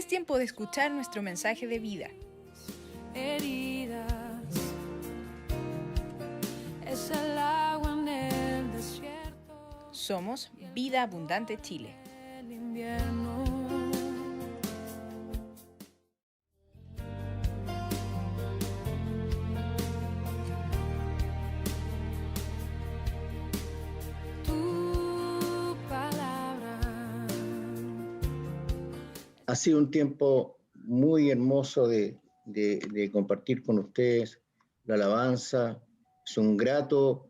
Es tiempo de escuchar nuestro mensaje de vida. Heridas, es el agua en el desierto. Somos Vida Abundante Chile. El invierno. Tu palabra. Ha sido un tiempo muy hermoso de compartir con ustedes la alabanza. Es un grato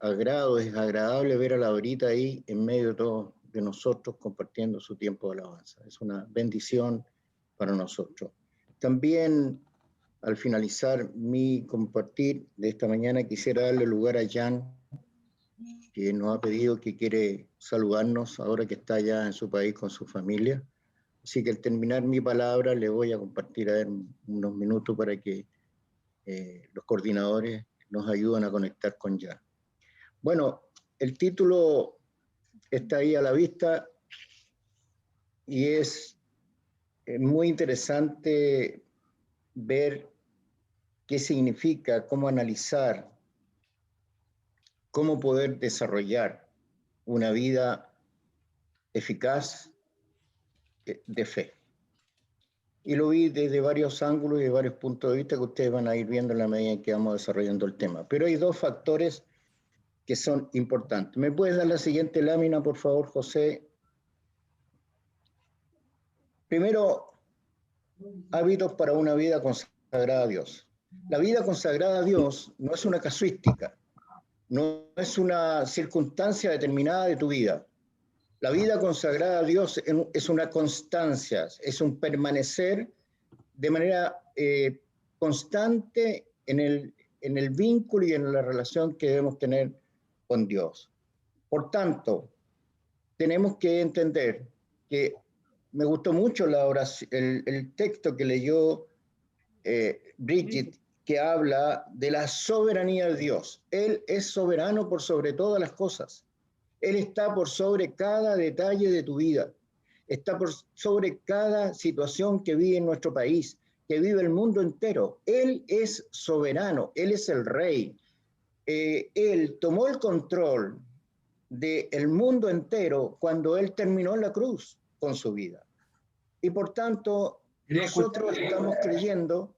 agrado, es agradable ver a Laurita ahí en medio de todos de nosotros compartiendo su tiempo de alabanza. Es una bendición para nosotros. También, al finalizar mi compartir de esta mañana, quisiera darle lugar a Jan, que nos ha pedido que quiere saludarnos ahora que está allá en su país con su familia. Así que al terminar mi palabra le voy a compartir unos minutos para que los coordinadores nos ayuden a conectar con Jan. Bueno, el título está ahí a la vista y es muy interesante ver qué significa, cómo analizar, cómo poder desarrollar una vida eficaz de fe. Y lo vi desde varios ángulos y de varios puntos de vista que ustedes van a ir viendo en la medida en que vamos desarrollando el tema. Pero hay dos factores que son importantes. ¿Me puedes dar la siguiente lámina, por favor, José? Primero, hábitos para una vida consagrada a Dios. La vida consagrada a Dios no es una casuística, no es una circunstancia determinada de tu vida. La vida consagrada a Dios es una constancia, es un permanecer de manera constante en el vínculo y en la relación que debemos tener con Dios. Por tanto, tenemos que entender que me gustó mucho el texto que leyó Bridget, que habla de la soberanía de Dios. Él es soberano por sobre todas las cosas. Él está por sobre cada detalle de tu vida. Está por sobre cada situación que vive en nuestro país, que vive el mundo entero. Él es soberano, Él es el rey. Él tomó el control del mundo entero cuando Él terminó en la cruz con su vida. Y por tanto, nosotros estamos creyendo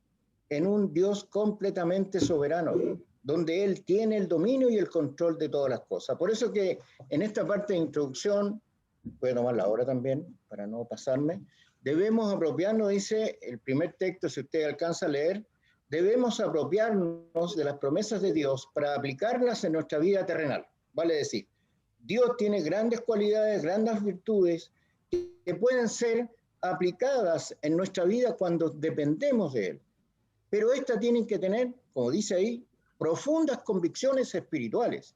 en un Dios completamente soberano, donde Él tiene el dominio y el control de todas las cosas. Por eso que en esta parte de introducción, voy a tomar la hora también, para no pasarme, debemos apropiarnos, dice el primer texto, si usted alcanza a leer, debemos apropiarnos de las promesas de Dios para aplicarlas en nuestra vida terrenal. Vale decir, Dios tiene grandes cualidades, grandes virtudes que pueden ser aplicadas en nuestra vida cuando dependemos de Él. Pero estas tienen que tener, como dice ahí, profundas convicciones espirituales.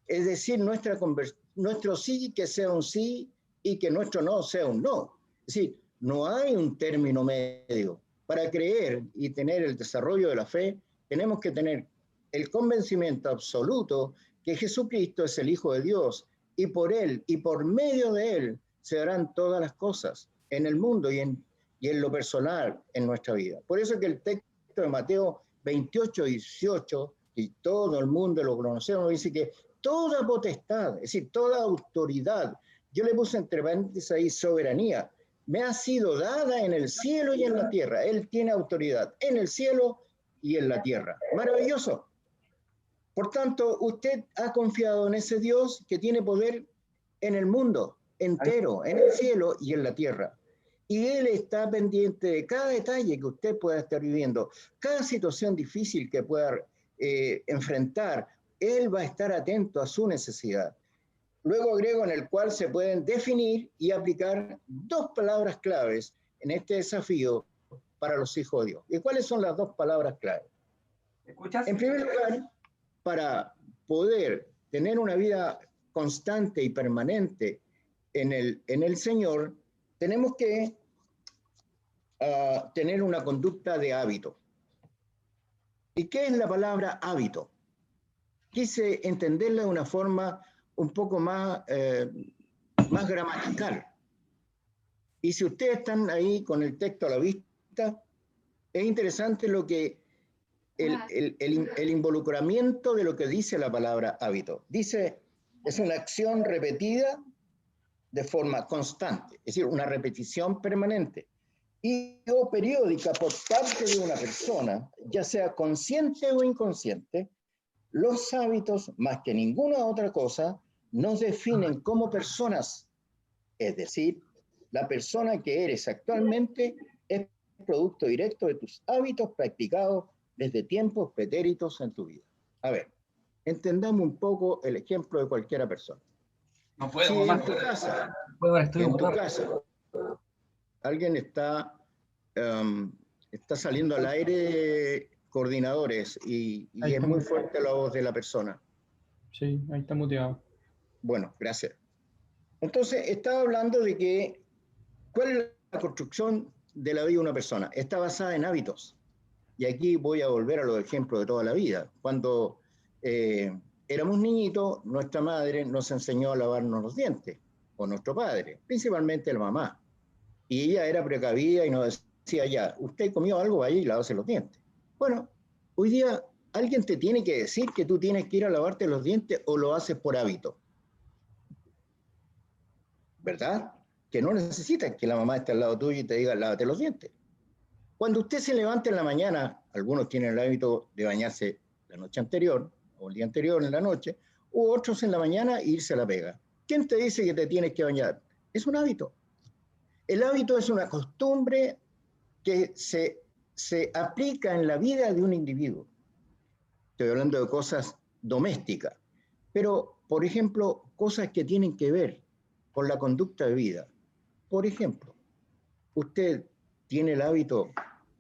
Es decir, nuestro sí que sea un sí y que nuestro no sea un no. Es decir, no hay un término medio. Para creer y tener el desarrollo de la fe, tenemos que tener el convencimiento absoluto que Jesucristo es el Hijo de Dios y por Él y por medio de Él se harán todas las cosas en el mundo y en lo personal en nuestra vida. Por eso que el texto de Mateo 28, 18, y todo el mundo lo conocemos, dice que toda potestad, es decir, toda autoridad, yo le puse entre paréntesis ahí soberanía, me ha sido dada en el cielo y en la tierra. Él tiene autoridad en el cielo y en la tierra. Maravilloso. Por tanto, usted ha confiado en ese Dios que tiene poder en el mundo entero, en el cielo y en la tierra. Y Él está pendiente de cada detalle que usted pueda estar viviendo, cada situación difícil que pueda enfrentar. Él va a estar atento a su necesidad. Luego agrego en el cual se pueden definir y aplicar dos palabras claves en este desafío para los hijos de Dios. ¿Y cuáles son las dos palabras claves? ¿Escuchas? En primer lugar, para poder tener una vida constante y permanente en el Señor, tenemos que tener una conducta de hábito. ¿Y qué es la palabra hábito? Quise entenderla de una forma un poco más gramatical. Y si ustedes están ahí con el texto a la vista, es interesante lo que el involucramiento de lo que dice la palabra hábito. Dice, es una acción repetida de forma constante, es decir, una repetición permanente y o periódica por parte de una persona, ya sea consciente o inconsciente. Los hábitos, más que ninguna otra cosa, nos definen como personas. Es decir, la persona que eres actualmente es producto directo de tus hábitos practicados desde tiempos pretéritos en tu vida. A ver, entendamos un poco el ejemplo de cualquiera persona. No puedo, Si mamá. en tu casa, alguien está saliendo al aire coordinadores y es muy fuerte la voz de la persona. Sí, ahí está muteado. Bueno, gracias. Entonces, estaba hablando de que, ¿cuál es la construcción de la vida de una persona? Está basada en hábitos. Y aquí voy a volver a los ejemplos de toda la vida. Cuando éramos niñitos, nuestra madre nos enseñó a lavarnos los dientes, o nuestro padre, principalmente la mamá. Y ella era precavida y nos decía, ya, usted comió algo, vaya y lávese los dientes. Bueno, hoy día alguien te tiene que decir que tú tienes que ir a lavarte los dientes o lo haces por hábito. ¿Verdad? Que no necesitas que la mamá esté al lado tuyo y te diga, lávate los dientes. Cuando usted se levanta en la mañana, algunos tienen el hábito de bañarse la noche anterior, o el día anterior en la noche, u otros en la mañana e irse a la pega. ¿Quién te dice que te tienes que bañar? Es un hábito. El hábito es una costumbre que se aplica en la vida de un individuo. Estoy hablando de cosas domésticas, pero, por ejemplo, cosas que tienen que ver con la conducta de vida. Por ejemplo, ¿usted tiene el hábito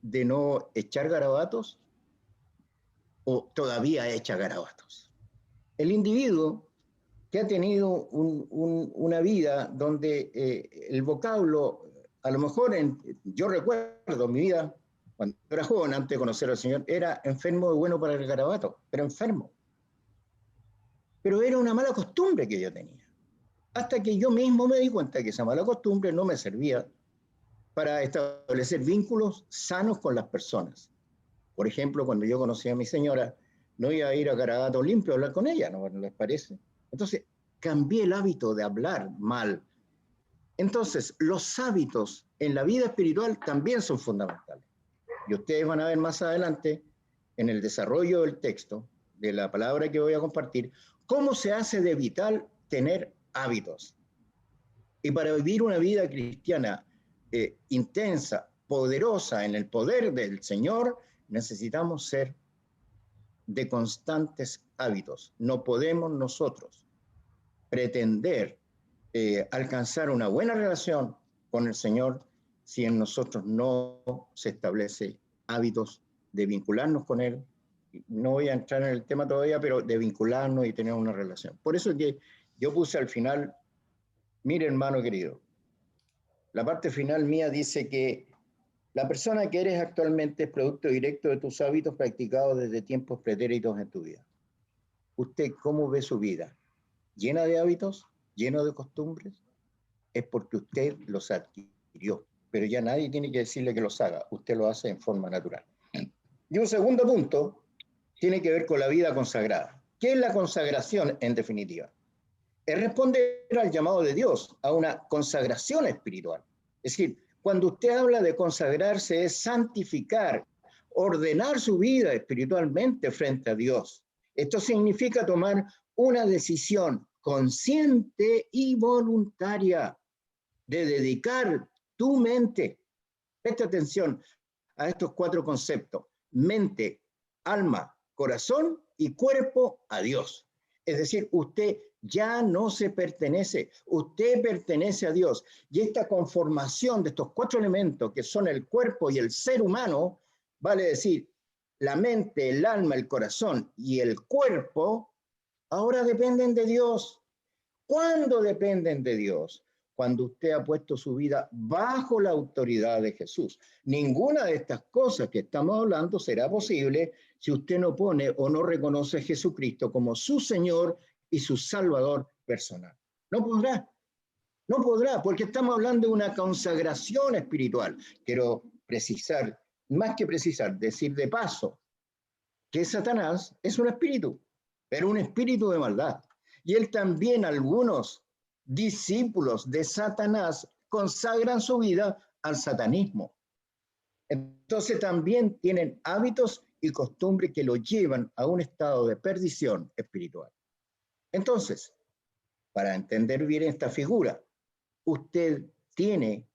de no echar garabatos o todavía echa garabatos? El individuo que ha tenido una vida donde el vocablo, a lo mejor, yo recuerdo mi vida, cuando era joven, antes de conocer al Señor, era enfermo de bueno para el garabato, pero enfermo. Pero era una mala costumbre que yo tenía. Hasta que yo mismo me di cuenta que esa mala costumbre no me servía para establecer vínculos sanos con las personas. Por ejemplo, cuando yo conocí a mi señora, no iba a ir a garabato limpio a hablar con ella, ¿no les parece? Entonces, cambié el hábito de hablar mal. Entonces, los hábitos en la vida espiritual también son fundamentales. Y ustedes van a ver más adelante, en el desarrollo del texto, de la palabra que voy a compartir, cómo se hace de vital tener hábitos. Y para vivir una vida cristiana intensa, poderosa en el poder del Señor, necesitamos ser de constantes hábitos. No podemos nosotros pretender alcanzar una buena relación con el Señor si en nosotros no se establece hábitos de vincularnos con Él. No voy a entrar en el tema todavía, pero de vincularnos y tener una relación. Por eso es que yo puse al final, mire hermano querido, la parte final mía dice que la persona que eres actualmente es producto directo de tus hábitos practicados desde tiempos pretéritos en tu vida. ¿Usted cómo ve su vida? ¿Llena de hábitos? ¿Lleno de costumbres? Es porque usted los adquirió, pero ya nadie tiene que decirle que los haga, usted lo hace en forma natural. Y un segundo punto tiene que ver con la vida consagrada. ¿Qué es la consagración en definitiva? Es responder al llamado de Dios, a una consagración espiritual. Es decir, cuando usted habla de consagrarse es santificar, ordenar su vida espiritualmente frente a Dios. Esto significa tomar una decisión consciente y voluntaria de dedicar tu mente. Presta atención a estos 4 conceptos: mente, alma, corazón y cuerpo a Dios. Es decir, usted ya no se pertenece, usted pertenece a Dios. Y esta conformación de estos 4 elementos que son el cuerpo y el ser humano, vale decir, la mente, el alma, el corazón y el cuerpo, ahora dependen de Dios. ¿Cuándo dependen de Dios? Cuando usted ha puesto su vida bajo la autoridad de Jesús. Ninguna de estas cosas que estamos hablando será posible si usted no pone o no reconoce a Jesucristo como su Señor y su Salvador personal. No podrá. No podrá, porque estamos hablando de una consagración espiritual. Quiero precisar, más que precisar, decir de paso, que Satanás es un espíritu, pero un espíritu de maldad. Y él también, algunos discípulos de Satanás, consagran su vida al satanismo. Entonces también tienen hábitos y costumbres que lo llevan a un estado de perdición espiritual. Entonces, para entender bien esta figura, usted tiene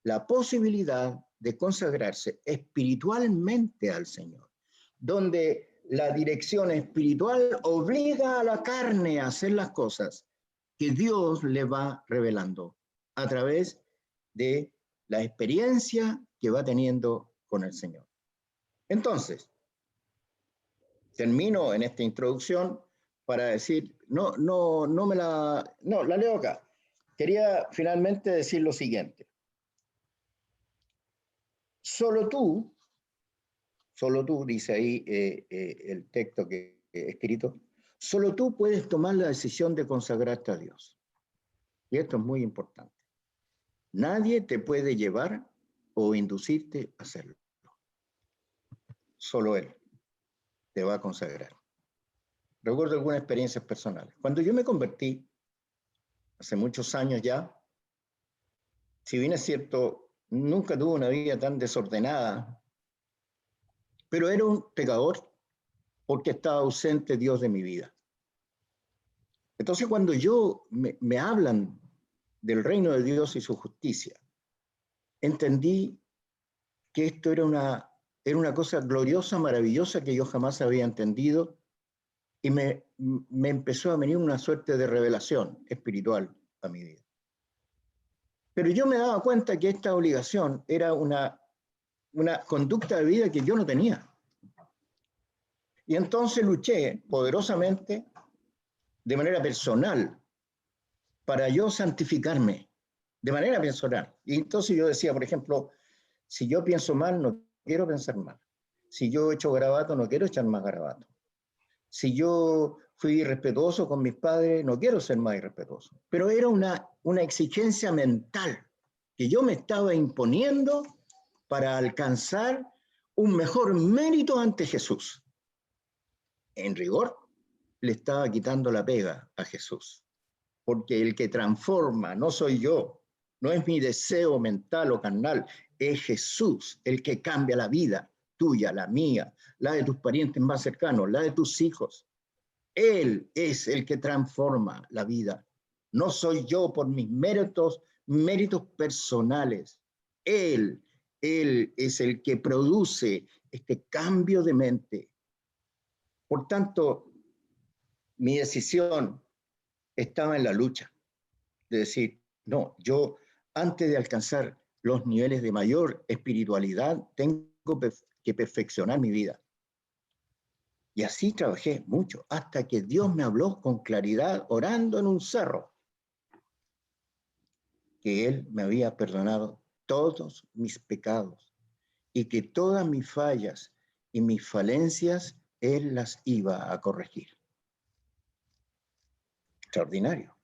la posibilidad de consagrarse espiritualmente al Señor, donde la dirección espiritual obliga a la carne a hacer las cosas que Dios le va revelando a través de la experiencia que va teniendo con el Señor. Entonces, termino en esta introducción para decir, no la leo acá. Quería finalmente decir lo siguiente. Solo tú, dice ahí el texto que he escrito, solo tú puedes tomar la decisión de consagrarte a Dios. Y esto es muy importante. Nadie te puede llevar o inducirte a hacerlo. Solo Él te va a consagrar. Recuerdo algunas experiencias personales. Cuando yo me convertí, hace muchos años ya, si bien es cierto, nunca tuve una vida tan desordenada, pero era un pecador porque estaba ausente Dios de mi vida. Entonces cuando me hablan del reino de Dios y su justicia, entendí que esto era una cosa gloriosa, maravillosa que yo jamás había entendido, y me empezó a venir una suerte de revelación espiritual a mi vida. Pero yo me daba cuenta que esta obligación era una conducta de vida que yo no tenía. Y entonces luché poderosamente, de manera personal, para yo santificarme, de manera personal. Y entonces yo decía, por ejemplo, si yo pienso mal, no quiero pensar mal. Si yo echo garabato, no quiero echar más garabato. Si yo fui irrespetuoso con mis padres, no quiero ser más irrespetuoso. Pero era una exigencia mental que yo me estaba imponiendo para alcanzar un mejor mérito ante Jesús. En rigor, le estaba quitando la pega a Jesús. Porque el que transforma no soy yo, no es mi deseo mental o carnal, es Jesús el que cambia la vida tuya, la mía, la de tus parientes más cercanos, la de tus hijos. Él es el que transforma la vida. No soy yo por mis méritos personales. Él es el que produce este cambio de mente. Por tanto, mi decisión estaba en la lucha. De decir, no, yo antes de alcanzar los niveles de mayor espiritualidad, tengo que perfeccionar mi vida. Y así trabajé mucho, hasta que Dios me habló con claridad, orando en un cerro, que Él me había perdonado todos mis pecados y que todas mis fallas y mis falencias Él las iba a corregir. Extraordinario.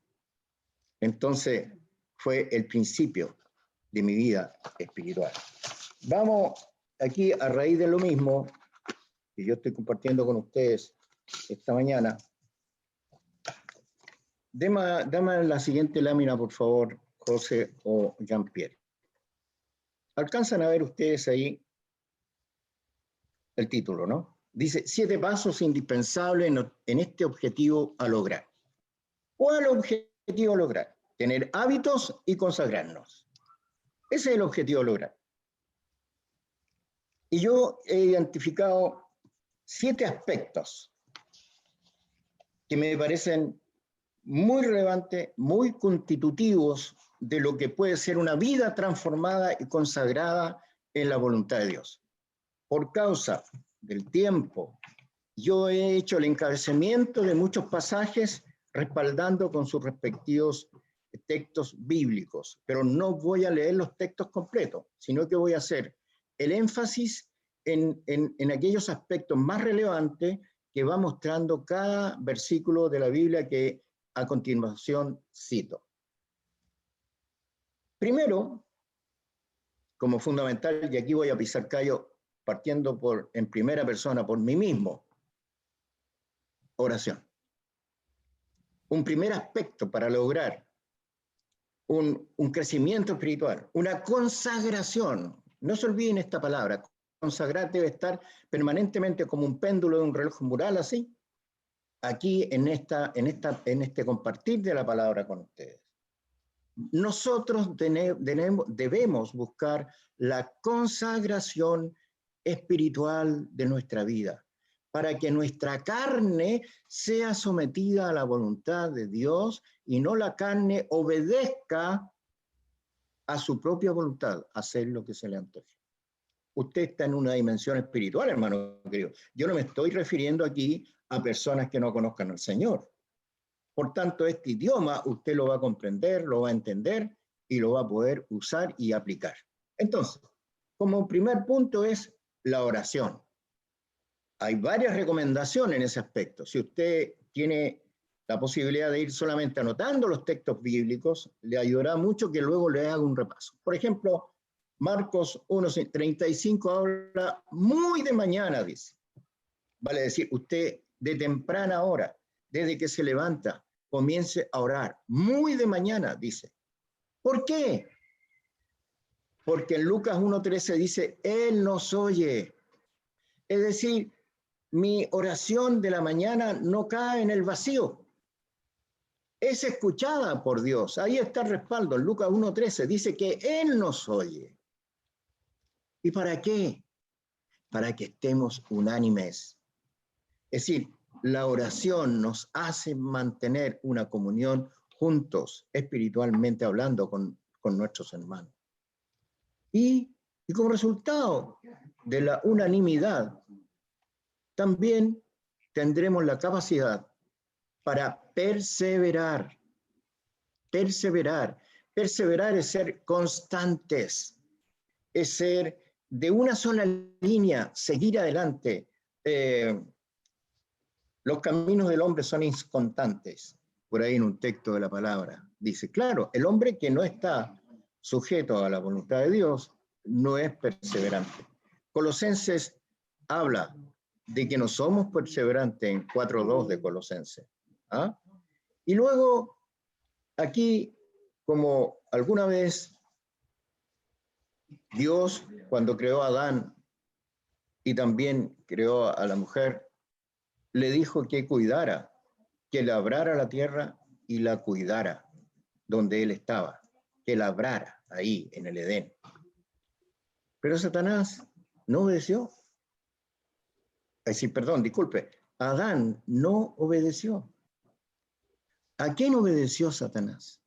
Entonces, fue el principio de mi vida espiritual. Vamos aquí a raíz de lo mismo que yo estoy compartiendo con ustedes esta mañana. Dame la siguiente lámina, por favor, José o Jean-Pierre. ¿Alcanzan a ver ustedes ahí el título, no? Dice, 7 pasos indispensables en este objetivo a lograr. ¿Cuál objetivo a lograr? Tener hábitos y consagrarnos. Ese es el objetivo a lograr. Y yo he identificado 7 aspectos que me parecen muy relevantes, muy constitutivos de lo que puede ser una vida transformada y consagrada en la voluntad de Dios. Por causa del tiempo, yo he hecho el encabezamiento de muchos pasajes respaldando con sus respectivos textos bíblicos, pero no voy a leer los textos completos, sino que voy a hacer el énfasis en aquellos aspectos más relevantes que va mostrando cada versículo de la Biblia que a continuación cito. Primero, como fundamental, y aquí voy a pisar callo partiendo en primera persona por mí mismo, oración. Un primer aspecto para lograr un crecimiento espiritual, una consagración. No se olviden esta palabra. Consagrar debe estar permanentemente como un péndulo de un reloj mural, así, aquí en este compartir de la palabra con ustedes. Nosotros debemos buscar la consagración espiritual de nuestra vida, para que nuestra carne sea sometida a la voluntad de Dios y no la carne obedezca a su propia voluntad, hacer lo que se le antoje. Usted está en una dimensión espiritual, hermano querido. Yo no me estoy refiriendo aquí a personas que no conozcan al Señor. Por tanto, este idioma usted lo va a comprender, lo va a entender y lo va a poder usar y aplicar. Entonces, como primer punto es la oración. Hay varias recomendaciones en ese aspecto. Si usted tiene la posibilidad de ir solamente anotando los textos bíblicos, le ayudará mucho que luego le haga un repaso. Por ejemplo, Marcos 1:35 habla muy de mañana, dice. Vale decir, usted de temprana hora, desde que se levanta, comience a orar. Muy de mañana, dice. ¿Por qué? Porque en Lucas 1:13 dice, Él nos oye. Es decir, mi oración de la mañana no cae en el vacío. Es escuchada por Dios. Ahí está el respaldo. En Lucas 1:13 dice que Él nos oye. ¿Y para qué? Para que estemos unánimes. Es decir, la oración nos hace mantener una comunión juntos, espiritualmente hablando con nuestros hermanos. Y como resultado de la unanimidad, también tendremos la capacidad para perseverar. Perseverar. Perseverar es ser constantes, es ser de una sola línea, seguir adelante. Los caminos del hombre son inconstantes. Por ahí en un texto de la palabra dice, claro, el hombre que no está sujeto a la voluntad de Dios no es perseverante. Colosenses habla de que no somos perseverantes en 4:2 de Colosenses. ¿Ah? Y luego, aquí, como alguna vez Dios, cuando creó a Adán y también creó a la mujer, le dijo que cuidara, que labrara la tierra y la cuidara donde él estaba, que labrara ahí en el Edén. Pero Satanás no obedeció. Es decir, perdón, disculpe, Adán no obedeció. ¿A quién obedeció Satanás?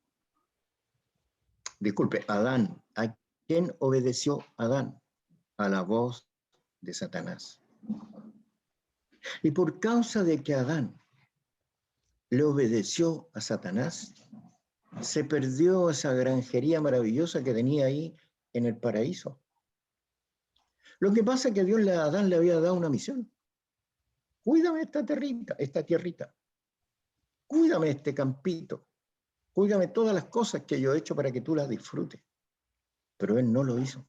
Disculpe, Adán. ¿A quién obedeció Adán? A la voz de Satanás. Y por causa de que Adán le obedeció a Satanás, se perdió esa granjería maravillosa que tenía ahí en el paraíso. Lo que pasa es que Dios a Adán le había dado una misión. Cuídame esta tierrita. Cuídame este campito. Cuídame todas las cosas que yo he hecho para que tú las disfrutes. Pero él no lo hizo.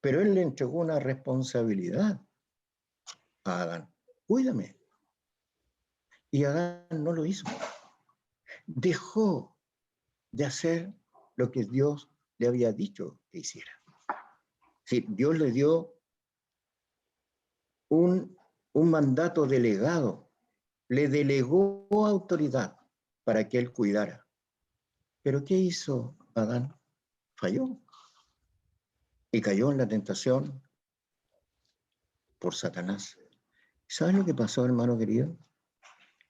Pero él le entregó una responsabilidad a Adán. Cuídame. Y Adán no lo hizo. Dejó de hacer lo que Dios le había dicho que hiciera. Sí, Dios le dio un mandato delegado, le delegó autoridad para que él cuidara. ¿Pero qué hizo Adán? Falló y cayó en la tentación por Satanás. ¿Sabes lo que pasó, hermano querido?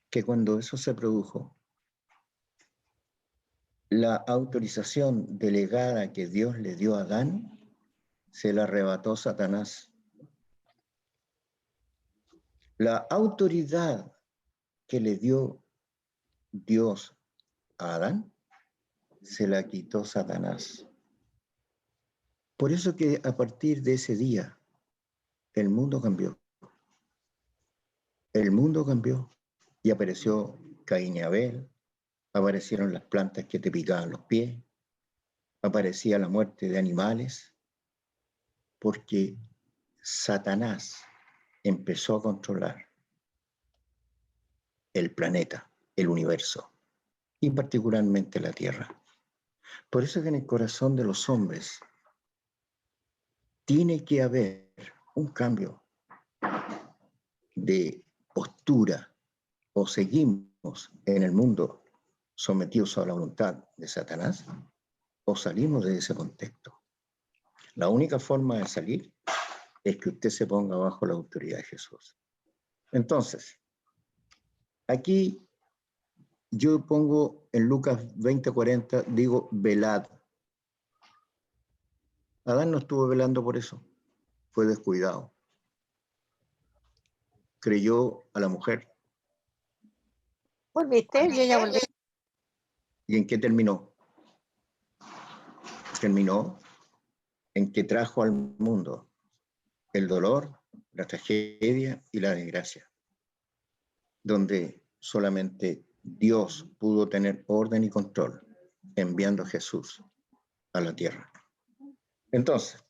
Que cuando eso se produjo, la autorización delegada que Dios le dio a Adán, se la arrebató Satanás. La autoridad que le dio Dios a Adán, se la quitó Satanás. Por eso que a partir de ese día, el mundo cambió. El mundo cambió y apareció Caín y Abel, aparecieron las plantas que te picaban los pies, aparecía la muerte de animales, porque Satanás empezó a controlar el planeta, el universo, y particularmente la Tierra. Por eso es que en el corazón de los hombres tiene que haber un cambio de postura, o seguimos en el mundo sometidos a la voluntad de Satanás, o salimos de ese contexto. La única forma de salir es que usted se ponga bajo la autoridad de Jesús. Entonces, aquí yo pongo en Lucas 20:40, digo, velad. Adán no estuvo velando por eso, fue descuidado. Creyó a la mujer. ¿Volviste? Yo ya volví. ¿Y en qué terminó? Terminó en que trajo al mundo el dolor, la tragedia y la desgracia, donde solamente Dios pudo tener orden y control enviando a Jesús a la tierra. Entonces,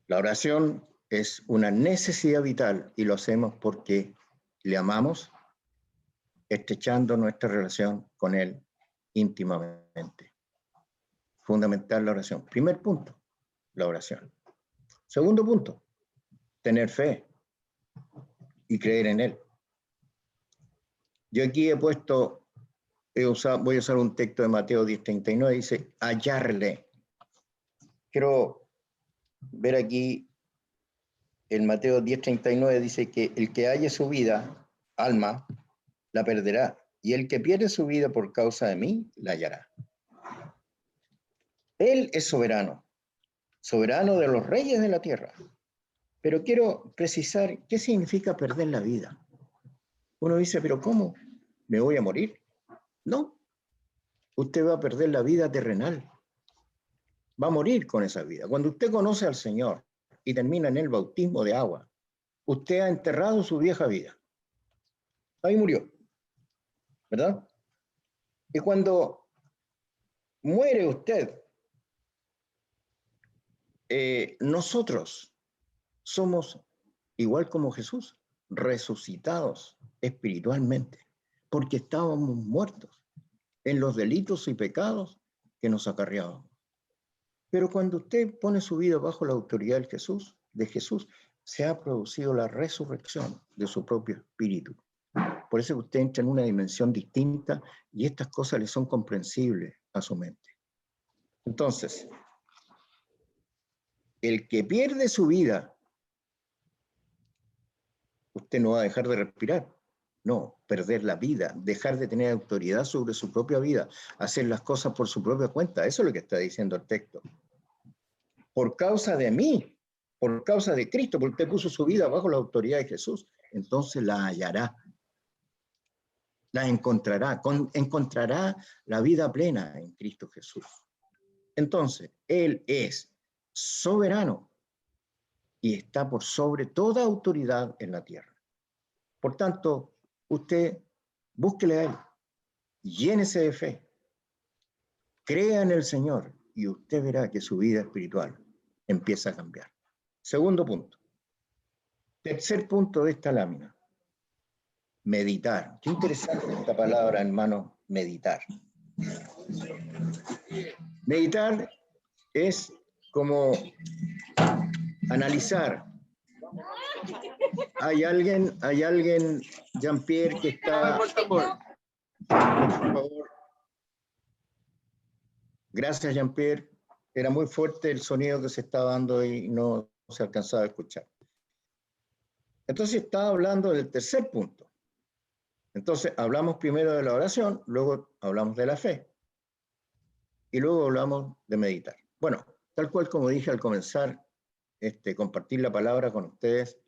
la oración es una necesidad vital y lo hacemos porque le amamos, estrechando nuestra relación con Él íntimamente. Fundamental la oración. Primer punto, la oración. Segundo punto, tener fe y creer en Él. Yo aquí voy a usar un texto de Mateo 10:39, dice, hallarle. Quiero ver aquí, en Mateo 10:39 dice que el que halle su vida, alma, la perderá, y el que pierde su vida por causa de mí, la hallará. Él es soberano, soberano de los reyes de la tierra. Pero quiero precisar qué significa perder la vida. Uno dice, pero ¿cómo? ¿Me voy a morir? No, usted va a perder la vida terrenal. Va a morir con esa vida. Cuando usted conoce al Señor y termina en el bautismo de agua, usted ha enterrado su vieja vida. Ahí murió, ¿verdad? Y cuando muere usted, nosotros somos, igual como Jesús, resucitados espiritualmente, porque estábamos muertos en los delitos y pecados que nos acarreábamos. Pero cuando usted pone su vida bajo la autoridad de Jesús, se ha producido la resurrección de su propio espíritu. Por eso usted entra en una dimensión distinta y estas cosas le son comprensibles a su mente. Entonces, el que pierde su vida, usted no va a dejar de respirar. No, perder la vida, dejar de tener autoridad sobre su propia vida, hacer las cosas por su propia cuenta. Eso es lo que está diciendo el texto. Por causa de mí, por causa de Cristo, porque usted puso su vida bajo la autoridad de Jesús, entonces la hallará, la encontrará, encontrará la vida plena en Cristo Jesús. Entonces, Él es soberano y está por sobre toda autoridad en la tierra. Por tanto, usted búsquele a Él, llénese de fe, crea en el Señor y usted verá que su vida espiritual empieza a cambiar. Segundo punto. Tercer punto de esta lámina. Meditar. Qué interesante esta palabra, hermano, meditar. Meditar es como analizar. Hay alguien, Jean-Pierre, que está... Por favor. Gracias, Jean-Pierre. Era muy fuerte el sonido que se estaba dando y no se alcanzaba a escuchar. Entonces estaba hablando del tercer punto. Entonces hablamos primero de la oración, luego hablamos de la fe y luego hablamos de meditar. Bueno, tal cual como dije al comenzar, compartir la palabra con ustedes,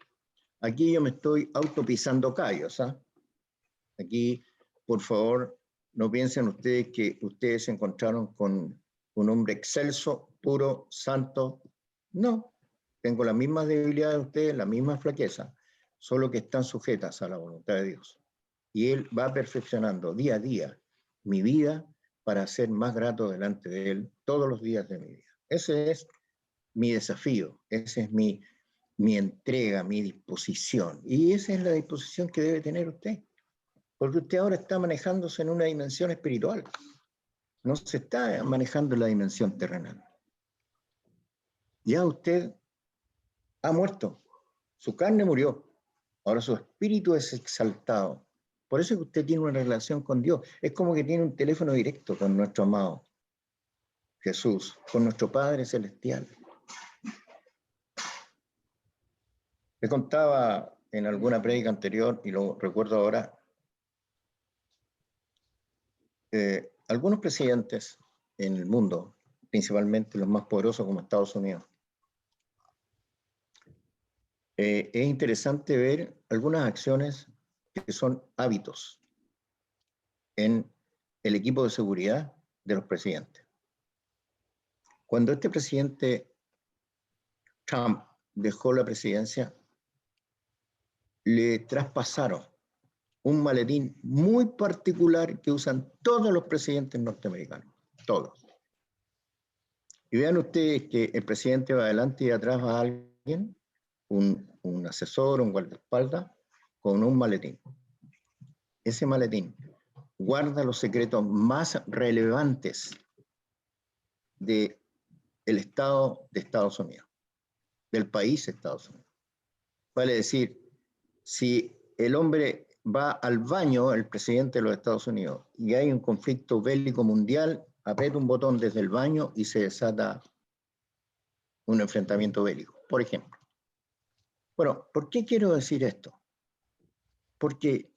aquí yo me estoy autopisando callos, ¿ah? Aquí, por favor, no piensen ustedes que ustedes se encontraron con un hombre excelso, puro, santo. No, tengo las mismas debilidades de ustedes, la misma flaqueza, solo que están sujetas a la voluntad de Dios. Y Él va perfeccionando día a día mi vida para ser más grato delante de Él todos los días de mi vida. Ese es mi desafío, esa es mi entrega, mi disposición. Y esa es la disposición que debe tener usted. Porque usted ahora está manejándose en una dimensión espiritual. No se está manejando en la dimensión terrenal. Ya usted ha muerto. Su carne murió. Ahora su espíritu es exaltado. Por eso es que usted tiene una relación con Dios. Es como que tiene un teléfono directo con nuestro amado Jesús, con nuestro Padre Celestial. Le contaba en alguna prédica anterior, y lo recuerdo ahora, algunos presidentes en el mundo, principalmente los más poderosos como Estados Unidos, es interesante ver algunas acciones que son hábitos en el equipo de seguridad de los presidentes. Cuando este presidente Trump dejó la presidencia, le traspasaron un maletín muy particular que usan todos los presidentes norteamericanos, todos. Y vean ustedes que el presidente va adelante y atrás va alguien, un asesor, un guardaespaldas, con un maletín. Ese maletín guarda los secretos más relevantes del Estado de Estados Unidos, del país Estados Unidos. Vale decir, si el hombre va al baño, el presidente de los Estados Unidos, y hay un conflicto bélico mundial, aprieta un botón desde el baño y se desata un enfrentamiento bélico, por ejemplo. Bueno, ¿por qué quiero decir esto? Porque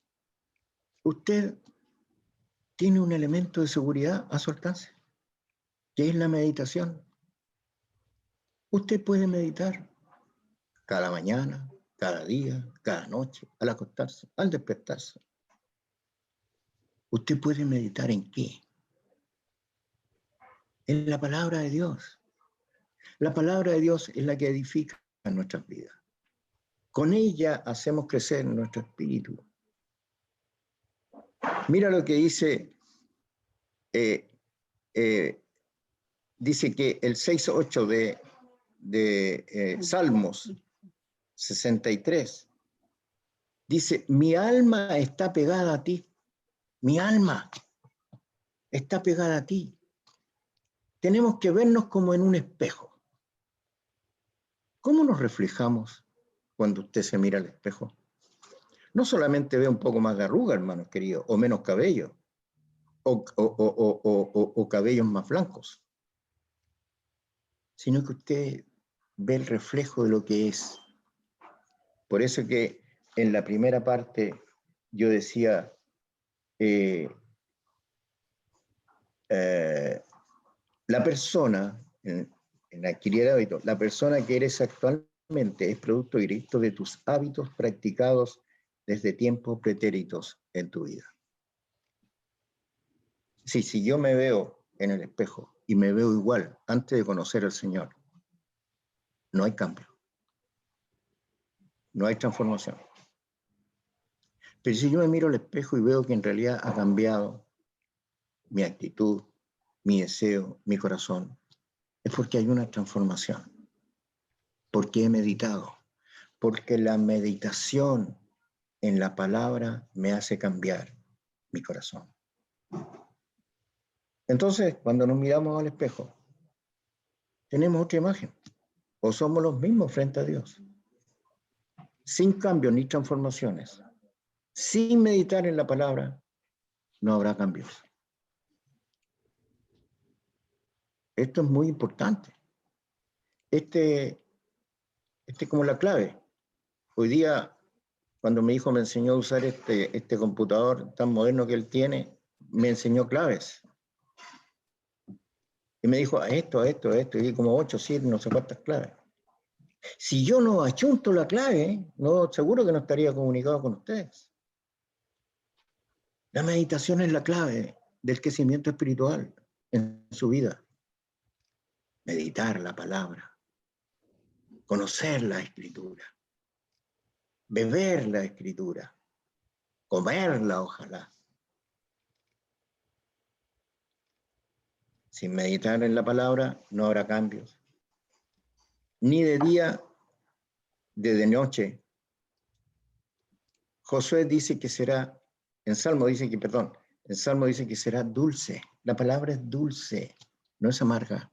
usted tiene un elemento de seguridad a su alcance, que es la meditación. Usted puede meditar cada mañana, cada día, cada noche, al acostarse, al despertarse. ¿Usted puede meditar en qué? En la palabra de Dios. La palabra de Dios es la que edifica nuestras vidas. Con ella hacemos crecer nuestro espíritu. Mira lo que dice, dice que el 6:8 de Salmos 63, dice, mi alma está pegada a ti, mi alma está pegada a ti. Tenemos que vernos como en un espejo. ¿Cómo nos reflejamos cuando usted se mira al espejo? No solamente ve un poco más de arruga, hermanos queridos, o menos cabello, o cabellos más blancos, sino que usted ve el reflejo de lo que es. Por eso que en la primera parte yo decía, la persona, en adquirir hábitos, la persona que eres actualmente es producto directo de tus hábitos practicados desde tiempos pretéritos en tu vida. Sí, si yo me veo en el espejo y me veo igual antes de conocer al Señor, no hay cambio, no hay transformación. Pero si yo me miro al espejo y veo que en realidad ha cambiado mi actitud, mi deseo, mi corazón, es porque hay una transformación, porque he meditado, porque la meditación en la palabra me hace cambiar mi corazón. Entonces, cuando nos miramos al espejo, tenemos otra imagen, o somos los mismos frente a Dios, sin cambios ni transformaciones, sin meditar en la palabra, no habrá cambios. Esto es muy importante. Este es como la clave. Hoy día, cuando mi hijo me enseñó a usar este computador tan moderno que él tiene, me enseñó claves. Y me dijo, esto, y di como 8, 7, no sé cuántas claves. Si yo no achunto la clave, no, seguro que no estaría comunicado con ustedes. La meditación es la clave del crecimiento espiritual en su vida. Meditar la palabra, conocer la escritura, beber la escritura, comerla ojalá. Sin meditar en la palabra no habrá cambios. Ni de día, ni de noche. Josué dice que será, en Salmo dice que será dulce. La palabra es dulce, no es amarga.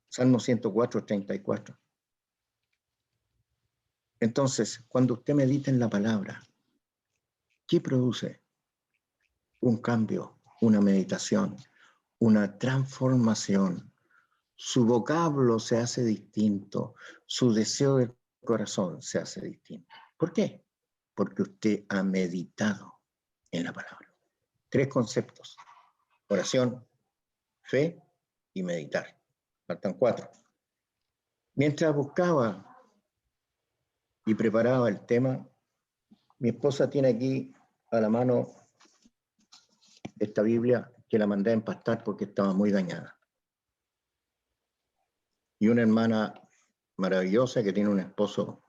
Salmo 104, 34. Entonces, cuando usted medita en la palabra, ¿qué produce? Un cambio, una meditación, una transformación. Su vocablo se hace distinto, su deseo del corazón se hace distinto. ¿Por qué? Porque usted ha meditado en la palabra. 3 conceptos: oración, fe y meditar. Faltan 4. Mientras buscaba y preparaba el tema, mi esposa tiene aquí a la mano esta Biblia que la mandé a empastar porque estaba muy dañada. Y una hermana maravillosa que tiene un esposo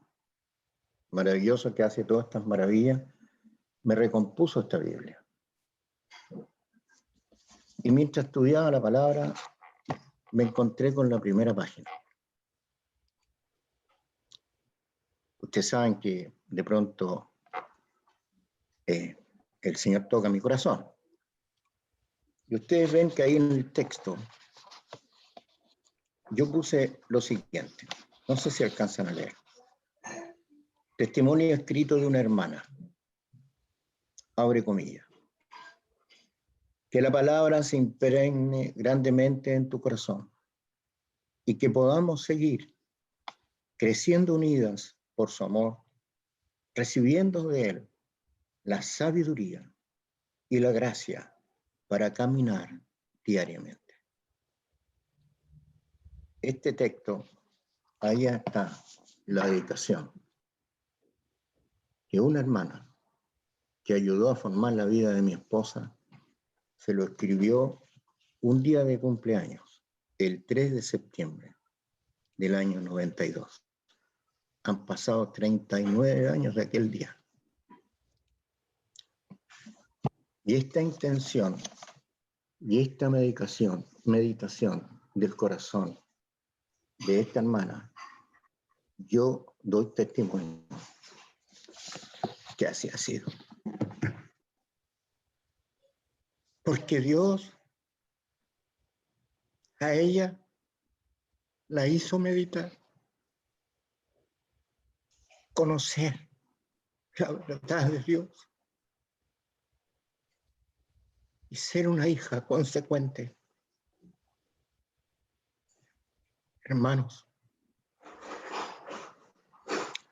maravilloso que hace todas estas maravillas, me recompuso esta Biblia. Y mientras estudiaba la palabra, me encontré con la primera página. Ustedes saben que de pronto el Señor toca mi corazón. Y ustedes ven que ahí en el texto yo puse lo siguiente. No sé si alcanzan a leer. Testimonio escrito de una hermana. Abre comillas. Que la palabra se impregne grandemente en tu corazón y que podamos seguir creciendo unidas por su amor, recibiendo de Él la sabiduría y la gracia para caminar diariamente. Este texto, ahí está la dedicación que una hermana que ayudó a formar la vida de mi esposa se lo escribió un día de cumpleaños, el 3 de septiembre del año 92. Han pasado 39 años de aquel día. Y esta intención y esta meditación del corazón de esta hermana, yo doy testimonio que así ha sido. Porque Dios a ella la hizo meditar, conocer la verdad de Dios y ser una hija consecuente. Hermanos,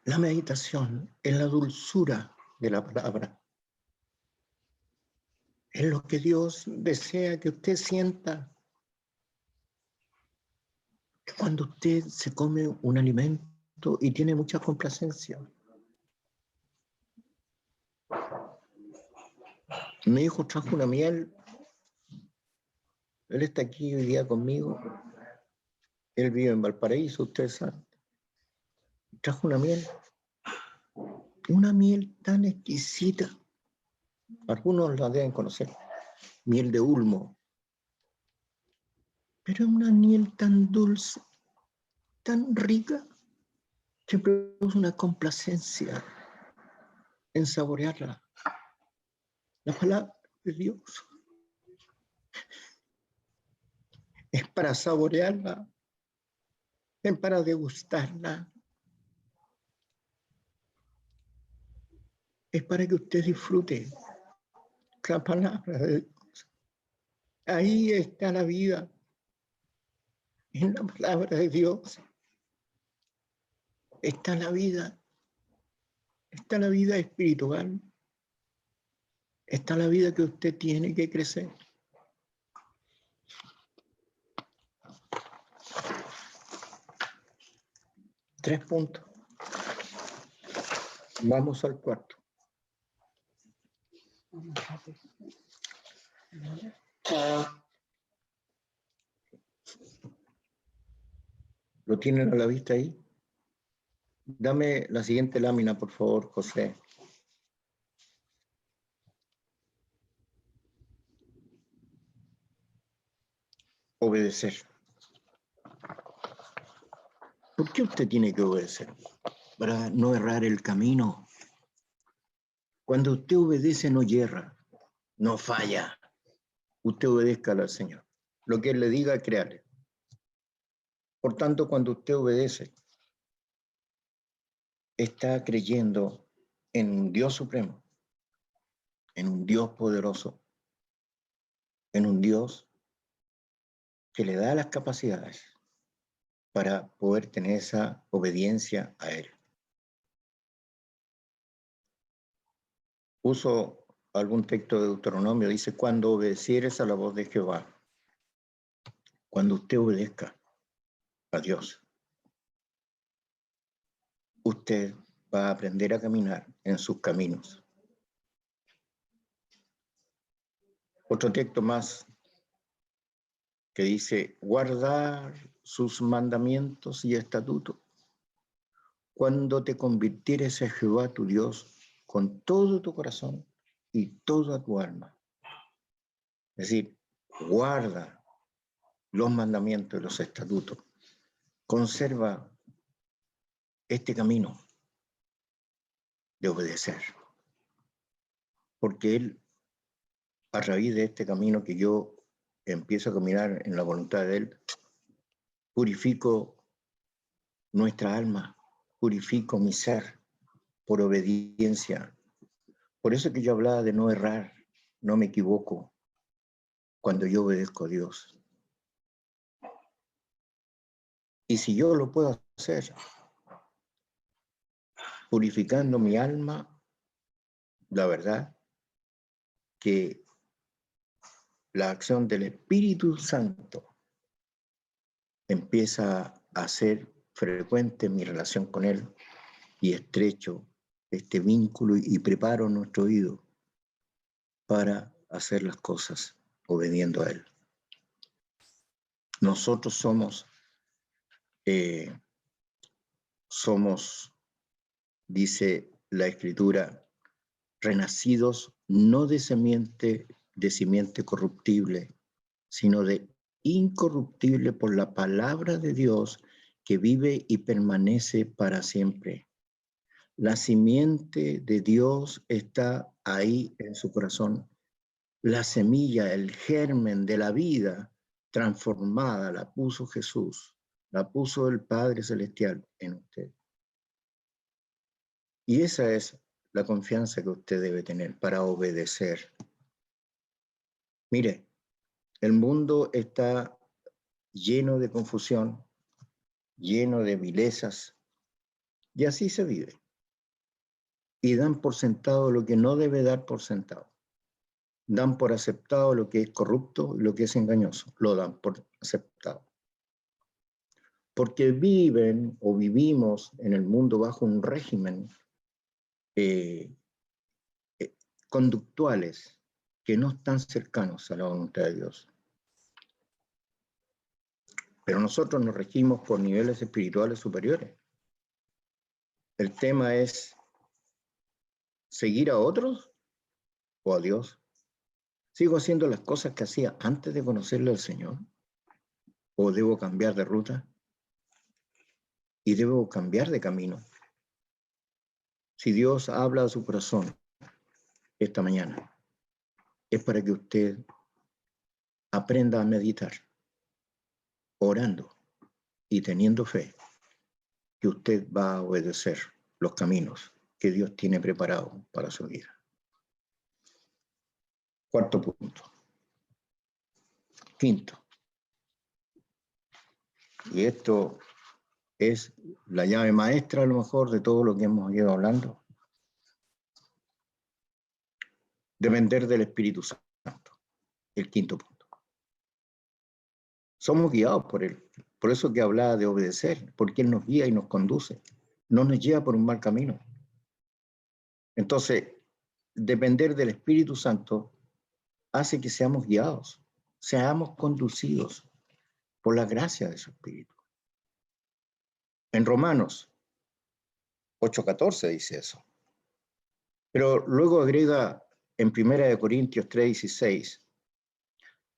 la meditación es la dulzura de la palabra. Es lo que Dios desea que usted sienta. Cuando usted se come un alimento y tiene mucha complacencia. Mi hijo trajo una miel. Él está aquí hoy día conmigo. Él vive en Valparaíso, ustedes saben. Trajo una miel tan exquisita. Algunos la deben conocer. Miel de ulmo. Pero es una miel tan dulce, tan rica, que produce una complacencia en saborearla. La palabra de Dios es para saborearla, es para degustarla, es para que usted disfrute la palabra de Dios. Ahí está la vida, en la palabra de Dios. Está la vida espiritual, está la vida que usted tiene que crecer. Tres puntos. Vamos al cuarto. ¿Lo tienen a la vista ahí? Dame la siguiente lámina, por favor, José. Obedecer. ¿Por qué usted tiene que obedecer? Para no errar el camino. Cuando usted obedece no yerra, no falla. Usted obedezca al Señor. Lo que Él le diga, créale. Por tanto, cuando usted obedece, está creyendo en un Dios supremo, en un Dios poderoso, en un Dios que le da las capacidades para poder tener esa obediencia a Él. Uso algún texto de Deuteronomio, dice, cuando obedecieres a la voz de Jehová, cuando usted obedezca a Dios, usted va a aprender a caminar en sus caminos. Otro texto más que dice, guardar sus mandamientos y estatutos, cuando te convirtieres a Jehová tu Dios con todo tu corazón y toda tu alma. Es decir, guarda los mandamientos y los estatutos. Conserva este camino de obedecer. Porque Él, a raíz de este camino que yo empiezo a caminar en la voluntad de Él, purifico nuestra alma, purifico mi ser por obediencia. Por eso que yo hablaba de no errar, no me equivoco cuando yo obedezco a Dios. Y si yo lo puedo hacer, purificando mi alma, la verdad que la acción del Espíritu Santo empieza a ser frecuente en mi relación con Él y estrecho este vínculo y preparo nuestro oído para hacer las cosas obediendo a Él. Nosotros somos, dice la Escritura, renacidos no de simiente corruptible, sino de incorruptible por la palabra de Dios que vive y permanece para siempre. La simiente de Dios está ahí en su corazón. La semilla, el germen de la vida transformada, la puso Jesús, la puso el Padre Celestial en usted. Y esa es la confianza que usted debe tener para obedecer. Mire, el mundo está lleno de confusión, lleno de vilezas, y así se vive. Y dan por sentado lo que no debe dar por sentado. Dan por aceptado lo que es corrupto y lo que es engañoso. Lo dan por aceptado. Porque viven o vivimos en el mundo bajo un régimen conductuales que no están cercanos a la voluntad de Dios. Pero nosotros nos regimos por niveles espirituales superiores. El tema es seguir a otros o a Dios. ¿Sigo haciendo las cosas que hacía antes de conocerle al Señor? ¿O debo cambiar de ruta? ¿Y debo cambiar de camino? Si Dios habla a su corazón esta mañana, es para que usted aprenda a meditar, orando y teniendo fe, que usted va a obedecer los caminos que Dios tiene preparados para su vida. Cuarto punto. Quinto. Y esto es la llave maestra, a lo mejor, de todo lo que hemos ido hablando. Depender del Espíritu Santo. El quinto punto. Somos guiados por Él. Por eso que hablaba de obedecer, porque Él nos guía y nos conduce. No nos lleva por un mal camino. Entonces, depender del Espíritu Santo hace que seamos guiados, seamos conducidos por la gracia de su Espíritu. En Romanos 8:14 dice eso. Pero luego agrega en 1 Corintios 3:16,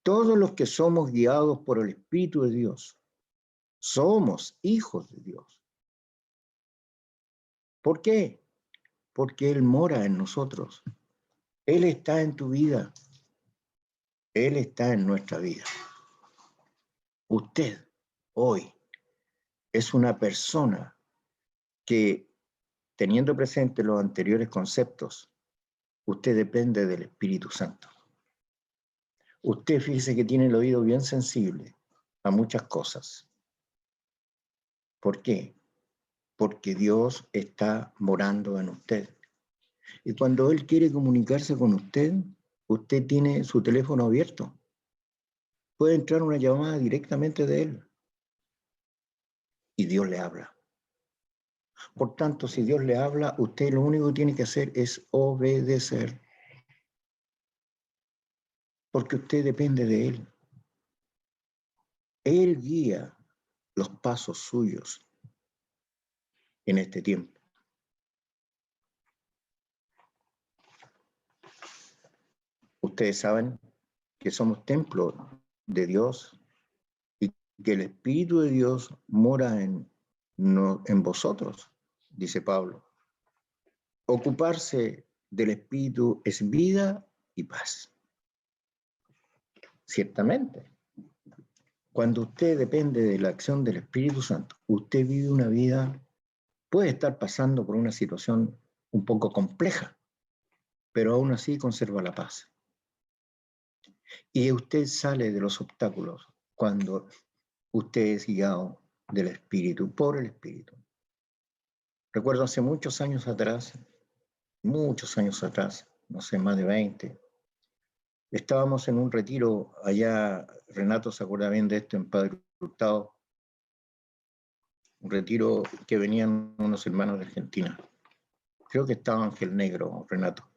Todos los que somos guiados por el Espíritu de Dios, somos hijos de Dios. ¿Por qué? Porque Él mora en nosotros. Él está en tu vida. Él está en nuestra vida. Usted hoy es una persona que, teniendo presente los anteriores conceptos, usted depende del Espíritu Santo. Usted fíjese que tiene el oído bien sensible a muchas cosas. ¿Por qué? Porque Dios está morando en usted. Y cuando Él quiere comunicarse con usted, usted tiene su teléfono abierto. Puede entrar una llamada directamente de Él. Y Dios le habla. Por tanto, si Dios le habla, usted lo único que tiene que hacer es obedecer. Porque usted depende de Él. Él guía los pasos suyos en este tiempo. Ustedes saben que somos templo de Dios y que el Espíritu de Dios mora en vosotros, dice Pablo. Ocuparse del Espíritu es vida y paz. Ciertamente, cuando usted depende de la acción del Espíritu Santo, usted vive una vida, puede estar pasando por una situación un poco compleja, pero aún así conserva la paz. Y usted sale de los obstáculos cuando usted es guiado del Espíritu, por el Espíritu. Recuerdo hace muchos años atrás, no sé, más de 20, estábamos en un retiro allá, Renato se acuerda bien de esto, en Padre Hurtado, un retiro que venían unos hermanos de Argentina. Creo que estaba Ángel Negro, Renato.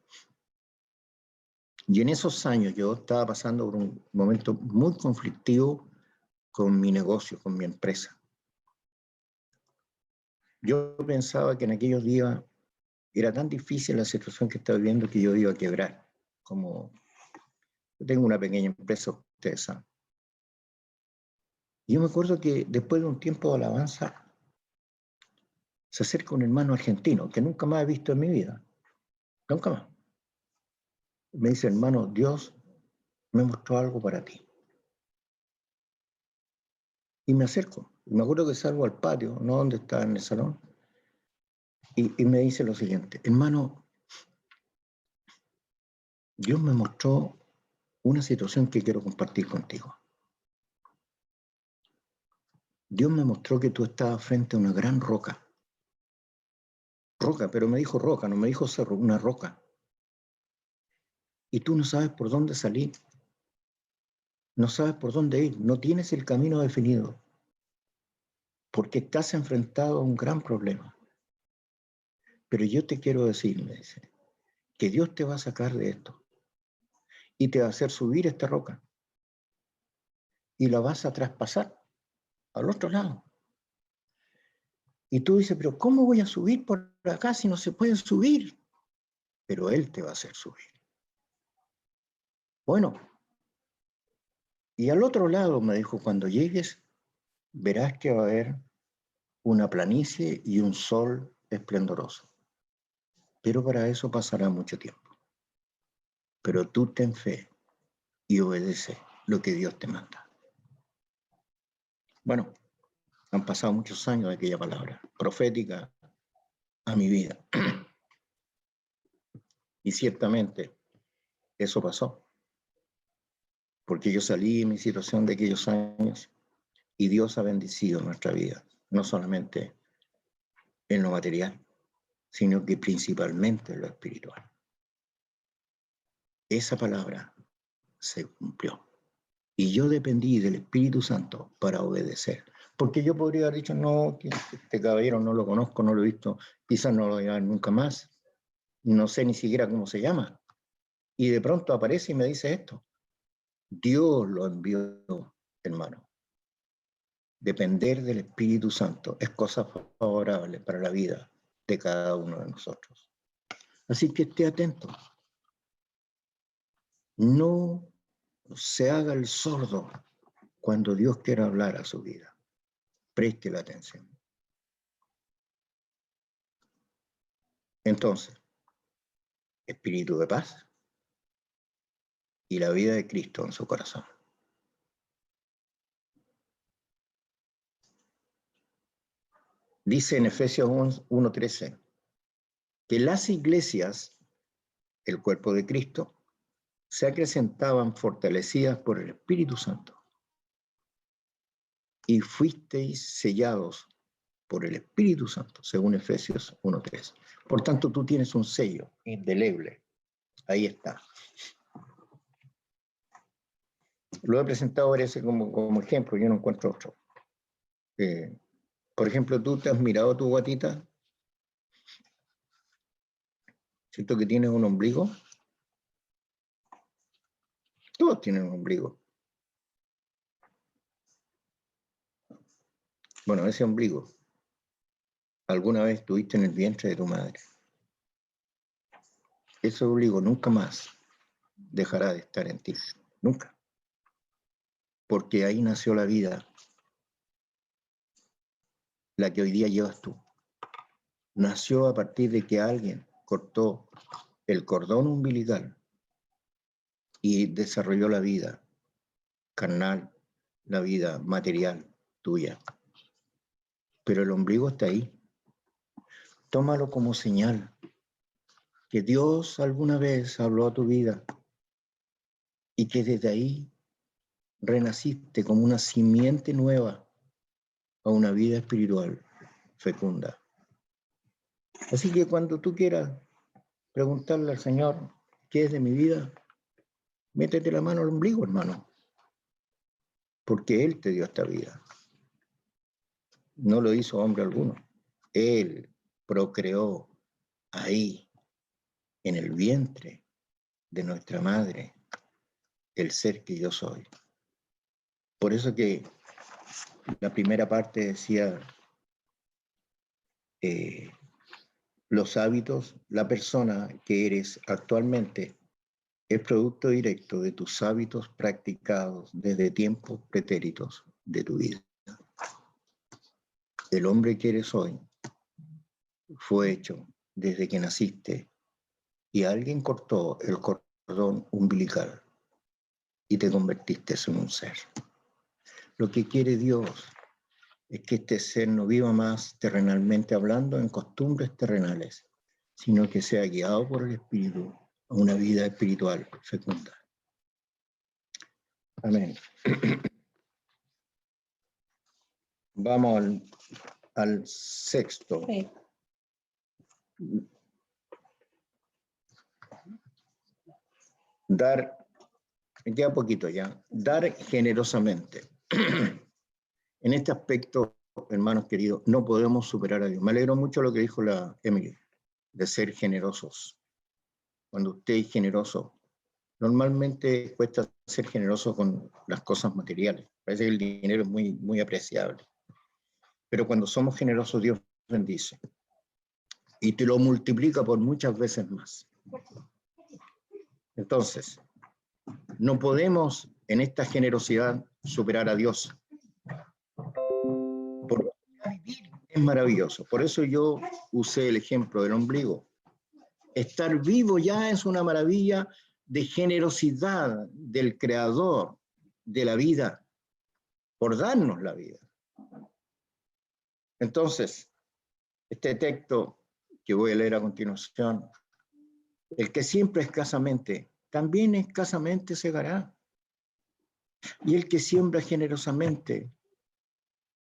Y en esos años yo estaba pasando por un momento muy conflictivo con mi negocio, con mi empresa. Yo pensaba que en aquellos días era tan difícil la situación que estaba viviendo que yo iba a quebrar. Como yo tengo una pequeña empresa, ustedes saben. Y yo me acuerdo que después de un tiempo de alabanza, se acerca un hermano argentino que nunca más he visto en mi vida. Nunca más. Me dice, hermano, Dios me mostró algo para ti. Y me acerco. Me acuerdo que salgo al patio, no donde estaba en el salón, y me dice lo siguiente, hermano, Dios me mostró una situación que quiero compartir contigo. Dios me mostró que tú estabas frente a una gran roca. Roca, pero me dijo roca, no me dijo cerro, una roca. Y tú no sabes por dónde salir. No sabes por dónde ir. No tienes el camino definido. Porque estás enfrentado a un gran problema. Pero yo te quiero decir, me dice, que Dios te va a sacar de esto. Y te va a hacer subir esta roca. Y la vas a traspasar al otro lado. Y tú dices, pero ¿cómo voy a subir por acá si no se puede subir? Pero Él te va a hacer subir. Bueno, y al otro lado me dijo, cuando llegues, verás que va a haber una planicie y un sol esplendoroso. Pero para eso pasará mucho tiempo. Pero tú ten fe y obedece lo que Dios te manda. Bueno, han pasado muchos años de aquella palabra profética a mi vida. Y ciertamente eso pasó. Porque yo salí de mi situación de aquellos años y Dios ha bendecido nuestra vida, no solamente en lo material, sino que principalmente en lo espiritual. Esa palabra se cumplió. Y yo dependí del Espíritu Santo para obedecer. Porque yo podría haber dicho, no, que este caballero no lo conozco, no lo he visto, quizás no lo voy a ver nunca más, no sé ni siquiera cómo se llama. Y de pronto aparece y me dice esto. Dios lo envió, hermano. Depender del Espíritu Santo es cosa favorable para la vida de cada uno de nosotros. Así que esté atento. No No se haga el sordo cuando Dios quiera hablar a su vida. Preste la atención. Entonces, espíritu de paz y la vida de Cristo en su corazón. Dice en Efesios 1:13 que las iglesias, el cuerpo de Cristo, se acrecentaban fortalecidas por el Espíritu Santo. Y fuisteis sellados por el Espíritu Santo, según Efesios 1:13. Por tanto, tú tienes un sello indeleble. Ahí está. Lo he presentado varias veces como ejemplo, yo no encuentro otro. Por ejemplo, tú te has mirado tu guatita, ¿cierto que tienes un ombligo? Todos tienen un ombligo. Bueno, ese ombligo, alguna vez estuviste en el vientre de tu madre. Ese ombligo nunca más dejará de estar en ti. Nunca. Porque ahí nació la vida, la que hoy día llevas tú. Nació a partir de que alguien cortó el cordón umbilical y desarrolló la vida carnal, la vida material tuya. Pero el ombligo está ahí. Tómalo como señal que Dios alguna vez habló a tu vida y que desde ahí renaciste como una simiente nueva a una vida espiritual fecunda. Así que cuando tú quieras preguntarle al Señor qué es de mi vida, métete la mano al ombligo, hermano, porque Él te dio esta vida. No lo hizo hombre alguno. Él procreó ahí, en el vientre de nuestra madre, el ser que yo soy. Por eso que la primera parte decía los hábitos, la persona que eres actualmente es producto directo de tus hábitos practicados desde tiempos pretéritos de tu vida. El hombre que eres hoy fue hecho desde que naciste y alguien cortó el cordón umbilical y te convertiste en un ser. Lo que quiere Dios es que este ser no viva más terrenalmente hablando en costumbres terrenales, sino que sea guiado por el Espíritu a una vida espiritual fecunda. Amén. Vamos al sexto. Sí. Dar, queda poquito ya, dar generosamente. En este aspecto, hermanos queridos, no podemos superar a Dios. Me alegro mucho lo que dijo la Emily, de ser generosos. Cuando usted es generoso, normalmente cuesta ser generoso con las cosas materiales. Parece que el dinero es muy, muy apreciable. Pero cuando somos generosos, Dios bendice. Y te lo multiplica por muchas veces más. Entonces, no podemos en esta generosidad superar a Dios. Porque vivir es maravilloso. Por eso yo usé el ejemplo del ombligo. Estar vivo ya es una maravilla de generosidad del Creador de la vida, por darnos la vida. Entonces, este texto que voy a leer a continuación, el que siempre escasamente, también escasamente segará. Y el que siembra generosamente,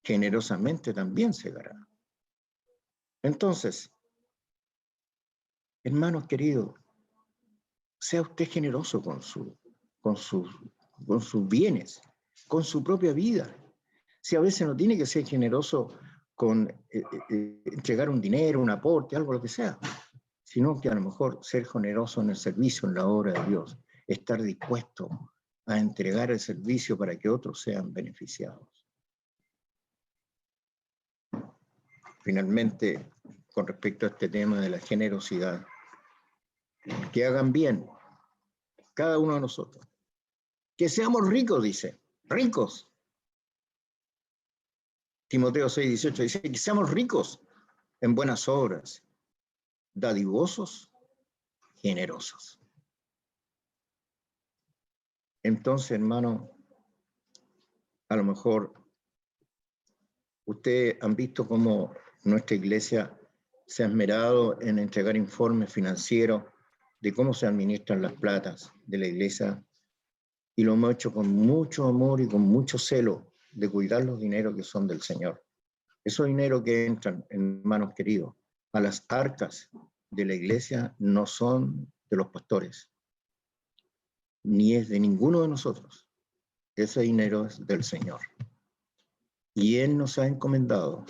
generosamente también segará. Entonces, hermanos queridos, sea usted generoso con sus bienes, con su propia vida. Si a veces no tiene que ser generoso con entregar un dinero, un aporte, algo lo que sea, sino que a lo mejor ser generoso en el servicio, en la obra de Dios, estar dispuesto a entregar el servicio para que otros sean beneficiados. Finalmente, con respecto a este tema de la generosidad, que hagan bien cada uno de nosotros, Que seamos ricos, dice, ricos. Timoteo 6:18 dice que seamos ricos en buenas obras, dadivosos, generosos. Entonces, hermano, a lo mejor ustedes han visto cómo nuestra iglesia se ha esmerado en entregar informes financieros de cómo se administran las platas de la iglesia, y lo hemos hecho con mucho amor y con mucho celo de cuidar los dineros que son del Señor. Esos dineros que entran, hermanos queridos, a las arcas de la iglesia no son de los pastores, ni es de ninguno de nosotros. Ese dinero es del Señor. Y Él nos ha encomendado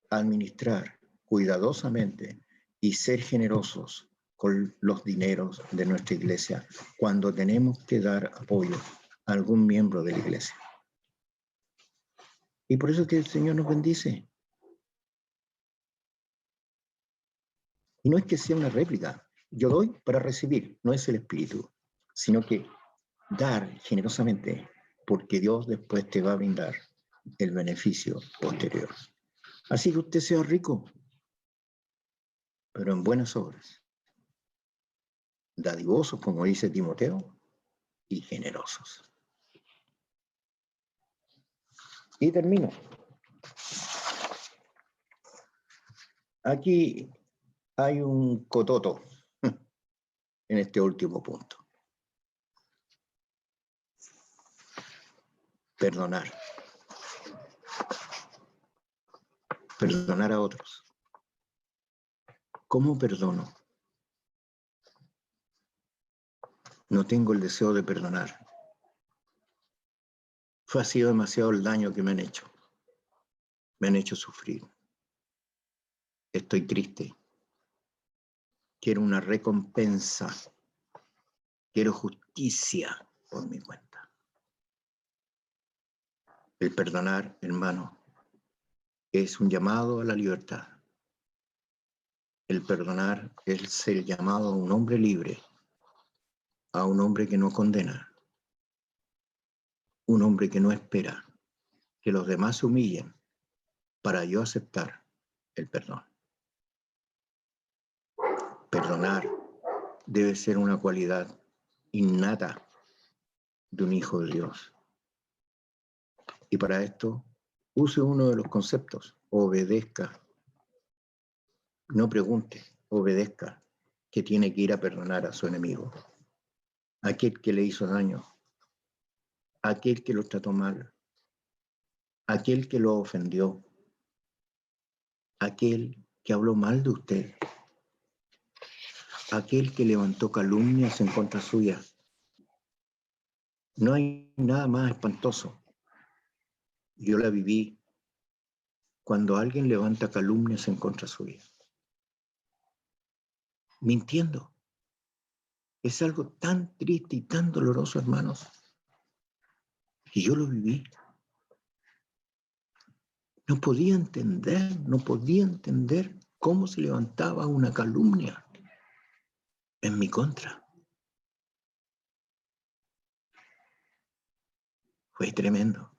administrar cuidadosamente y ser generosos con los dineros de nuestra iglesia cuando tenemos que dar apoyo a algún miembro de la iglesia. Y por eso es que el Señor nos bendice. Y no es que sea una réplica. Yo doy para recibir, no es el espíritu, sino que dar generosamente, porque Dios después te va a brindar el beneficio posterior. Así que usted sea rico, pero en buenas obras, dadivosos, como dice Timoteo, y generosos. Y termino. Aquí hay un cototo en este último punto. Perdonar. Perdonar a otros. ¿Cómo perdono? No tengo el deseo de perdonar. Ha sido demasiado el daño que me han hecho. Me han hecho sufrir. Estoy triste. Quiero una recompensa. Quiero justicia por mi cuenta. El perdonar, hermano, es un llamado a la libertad. El perdonar es el llamado a un hombre libre, a un hombre que no condena, un hombre que no espera que los demás se humillen para yo aceptar el perdón. Perdonar debe ser una cualidad innata de un hijo de Dios. Y para esto, use uno de los conceptos: obedezca. No pregunte, obedezca, que tiene que ir a perdonar a su enemigo, aquel que le hizo daño, aquel que lo trató mal, aquel que lo ofendió, aquel que habló mal de usted, aquel que levantó calumnias en contra suya. No hay nada más espantoso. Yo la viví cuando alguien levanta calumnias en contra suya, mintiendo. Es algo tan triste y tan doloroso, hermanos, y yo lo viví. No podía entender cómo se levantaba una calumnia en mi contra. Fue tremendo.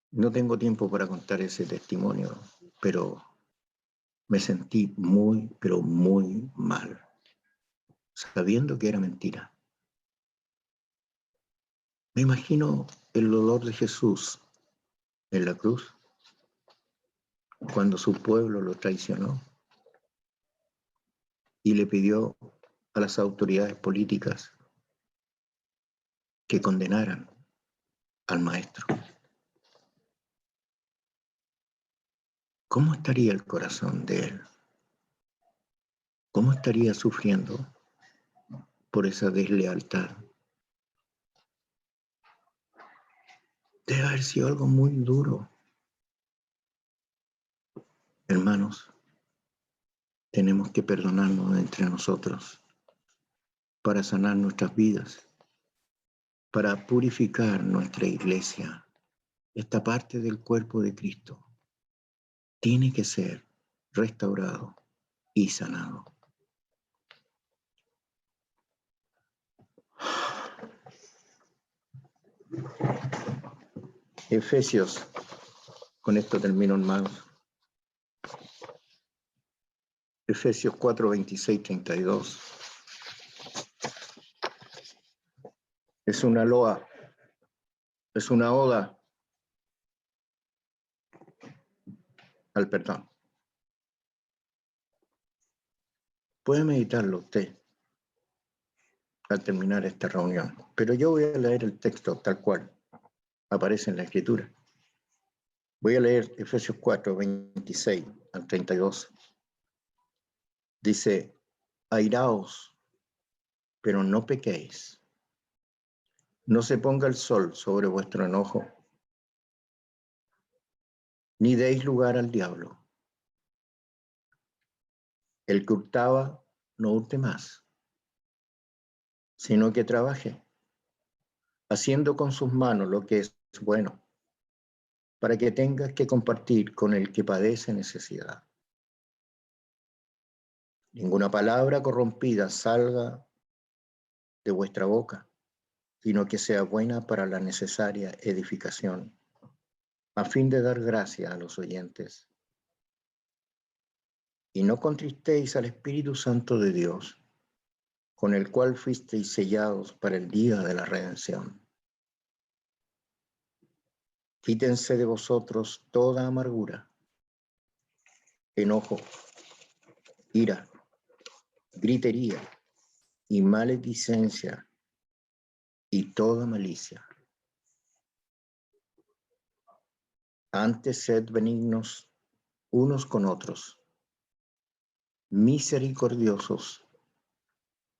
No tengo tiempo para contar ese testimonio, pero me sentí muy, pero muy mal, sabiendo que era mentira. Me imagino el dolor de Jesús en la cruz, cuando su pueblo lo traicionó y le pidió a las autoridades políticas que condenaran al maestro. ¿Cómo estaría el corazón de él? ¿Cómo estaría sufriendo por esa deslealtad? Debe haber sido algo muy duro. Hermanos, tenemos que perdonarnos entre nosotros para sanar nuestras vidas, para purificar nuestra iglesia. Esta parte del cuerpo de Cristo tiene que ser restaurado y sanado. Efesios, con esto termino, hermanos. Efesios 4, 26, 32. Es una loa, es una oda al perdón. Puede meditarlo usted al terminar esta reunión, pero yo voy a leer el texto tal cual aparece en la Escritura. Voy a leer Efesios 4, 26 al 32. Dice, airaos, pero no pequéis. No se ponga el sol sobre vuestro enojo, ni deis lugar al diablo. El que hurtaba, no hurte más, sino que trabaje, haciendo con sus manos lo que es bueno, para que tengas que compartir con el que padece necesidad. Ninguna palabra corrompida salga de vuestra boca, sino que sea buena para la necesaria edificación, a fin de dar gracia a los oyentes. Y no contristéis al Espíritu Santo de Dios, con el cual fuisteis sellados para el día de la redención. Quítense de vosotros toda amargura, enojo, ira, gritería y maledicencia y toda malicia. Antes sed benignos unos con otros, misericordiosos,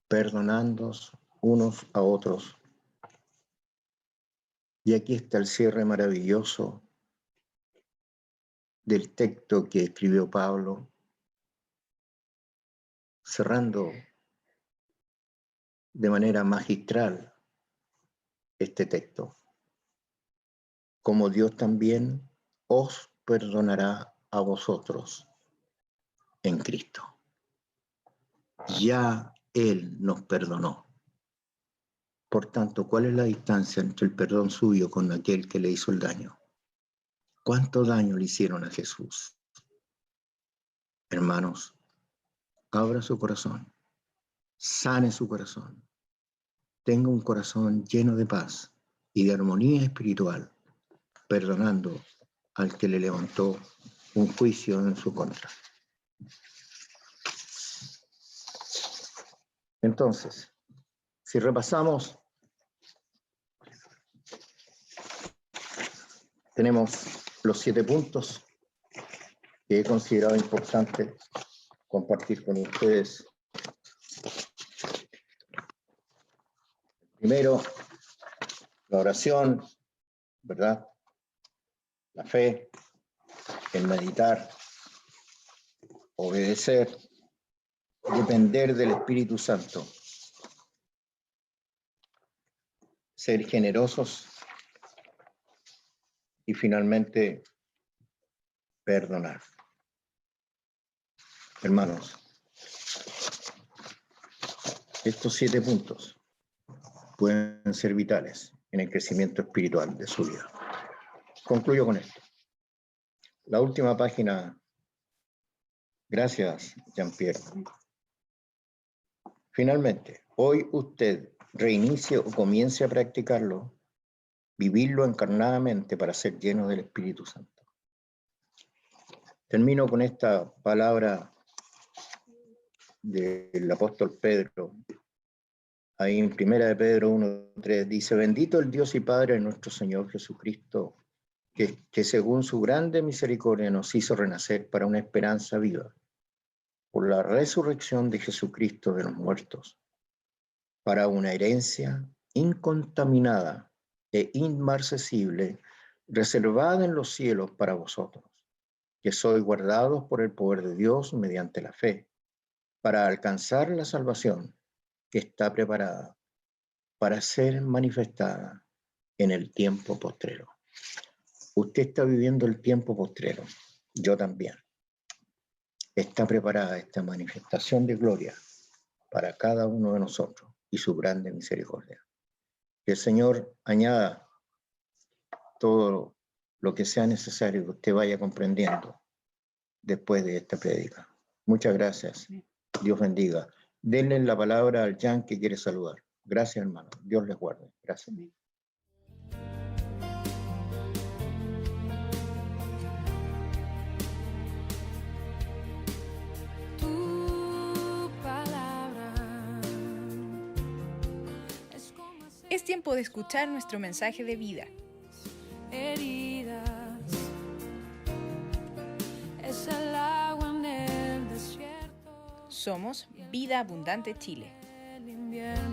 perdonándoos unos a otros. Y aquí está el cierre maravilloso del texto que escribió Pablo, cerrando de manera magistral este texto. Como Dios también os perdonará a vosotros en Cristo. Ya Él nos perdonó. Por tanto, ¿cuál es la distancia entre el perdón suyo con aquel que le hizo el daño? ¿Cuánto daño le hicieron a Jesús? Hermanos, abra su corazón, sane su corazón, tenga un corazón lleno de paz y de armonía espiritual, perdonando al que le levantó un juicio en su contra. Entonces, si repasamos, tenemos los 7 puntos que he considerado importante compartir con ustedes. Primero, la oración, ¿verdad? La fe, el meditar, obedecer, depender del Espíritu Santo, ser generosos y finalmente perdonar. Hermanos, estos 7 puntos pueden ser vitales en el crecimiento espiritual de su vida. Concluyo con esto. La última página. Gracias, Jean-Pierre. Finalmente, hoy usted reinicie o comience a practicarlo, vivirlo encarnadamente para ser lleno del Espíritu Santo. Termino con esta palabra del apóstol Pedro. Ahí en 1 de Pedro 1:3 dice, bendito el Dios y Padre de nuestro Señor Jesucristo, que según su grande misericordia nos hizo renacer para una esperanza viva, por la resurrección de Jesucristo de los muertos, para una herencia incontaminada e inmarcesible, reservada en los cielos para vosotros, que sois guardados por el poder de Dios mediante la fe, para alcanzar la salvación que está preparada para ser manifestada en el tiempo postrero. Usted está viviendo el tiempo postrero, yo también. Está preparada esta manifestación de gloria para cada uno de nosotros y su grande misericordia. Que el Señor añada todo lo que sea necesario que usted vaya comprendiendo después de esta prédica. Muchas gracias. Dios bendiga. Denle la palabra al Jan que quiere saludar. Gracias, hermano. Dios les guarde. Gracias. Tu palabra es como Es tiempo de escuchar nuestro mensaje de vida. heridas, es el agua en el desierto, Somos Vida Abundante Chile. el invierno.